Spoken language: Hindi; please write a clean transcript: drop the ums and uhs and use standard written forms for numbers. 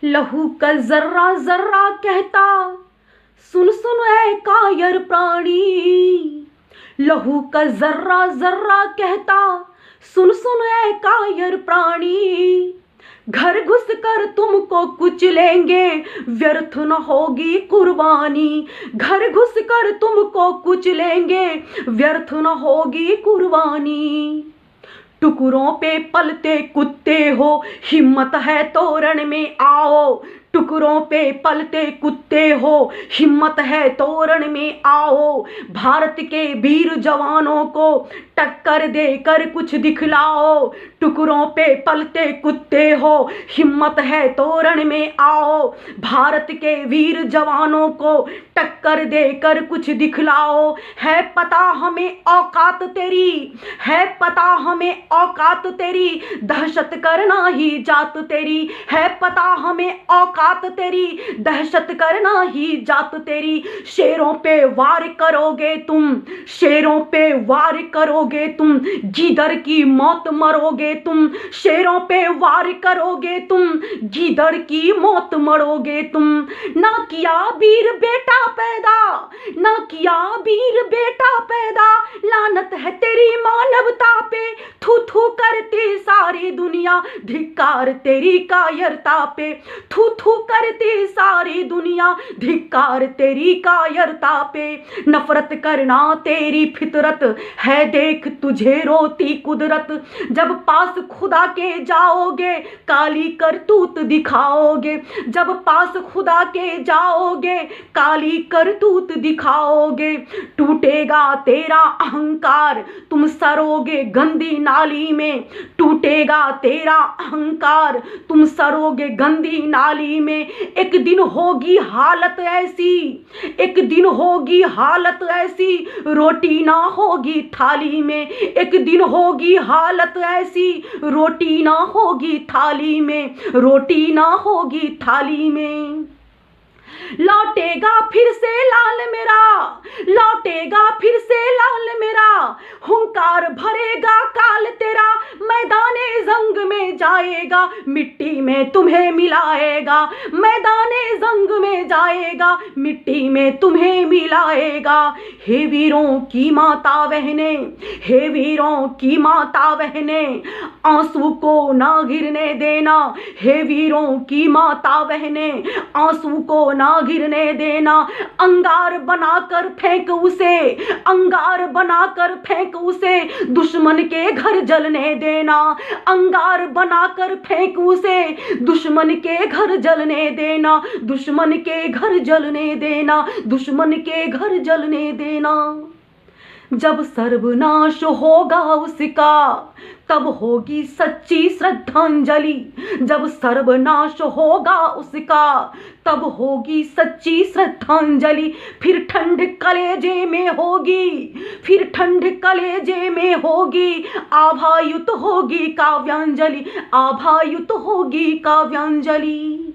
लहू का जर्रा जर्रा कहता, सुन सुन ऐ कायर प्राणी। लहू का जर्रा जर्रा कहता, सुन सुन ऐ कायर प्राणी। घर घुस कर तुमको कुचलेंगे, व्यर्थ न होगी कुर्बानी। घर घुस कर तुमको कुचलेंगे, व्यर्थ न होगी कुर्बानी। टुकड़ों पे पलते कुत्ते हो, हिम्मत है तोरण में आओ। टुकड़ों पे पलते कुत्ते हो, हिम्मत है तोरण में आओ। भारत के वीर जवानों को टक्कर देकर कुछ दिखलाओ। टुकड़ों पे पलते कुत्ते हो, हिम्मत है तोरण में आओ। भारत के वीर जवानों को टक्कर देकर कुछ दिखलाओ। है पता हमें औकात तेरी, है पता हमें औकात तेरी, दहशत करना ही जात तेरी। है पता हमें औकात तेरी, दहशत करना ही जात तेरी। शेरों पे वार करोगे तुम, शेरों पे वार करोगे तुम, गीदड़ की मौत मरोगे तुम। शेरों पे वार करोगे तुम, गीदड़ की मौत मरोगे तुम। ना किया वीर बेटा पैदा, ना किया वीर बेटा पैदा, लानत है तेरी मानवता पे। थू थू करती सारी दुनिया, धिक्कार तेरी कायरता पे। थू थू करती सारी दुनिया, धिक्कार तेरी कायरता पे। नफरत करना तेरी फितरत है, देख तुझे रोती कुदरत। जब पास खुदा के जाओगे, काली करतूत दिखाओगे। जब पास खुदा के जाओगे, काली करतूत दिखाओगे। टूटेगा तेरा अहंकार, तुम सरोगे गंदी नाली में। टूटेगा तेरा अहंकार, तुम सरोगे गंदी नाली में। एक दिन होगी हालत ऐसी, एक दिन होगी हालत ऐसी, रोटी ना होगी थाली में। एक दिन होगी हालत ऐसी, रोटी ना होगी थाली में, रोटी ना होगी थाली में। लौटेगा फिर से लाल मेरा, लौटेगा फिर से लाल मेरा, हुंकार भरेगा काल तेरा। मैदाने जंग में जाएगा, मिट्टी में तुम्हें मिलाएगा। मैदाने जंग में जाएगा, मिट्टी में तुम्हें मिलाएगा। हे वीरों की माता बहने, हे वीरों की माता बहने, आंसू को ना गिरने देना। हे वीरों की माता बहने, आंसू को ना गिरने देना। अंगार बनाकर फेंक उसे, अंगार बनाकर फेंक उसे, दुश्मन के घर जलने देना। अंगार बनाकर फेंक उसे, दुश्मन के घर जलने देना। दुश्मन के घर जलने देना, दुश्मन के घर जलने देना। जब सर्वनाश होगा उसका, तब होगी सच्ची श्रद्धांजलि। जब सर्वनाश होगा उसका, तब होगी सच्ची श्रद्धांजलि। फिर ठंड कलेजे में होगी, फिर ठंड कलेजे में होगी, आभायुत होगी काव्यांजलि, आभायुत होगी काव्यांजलि।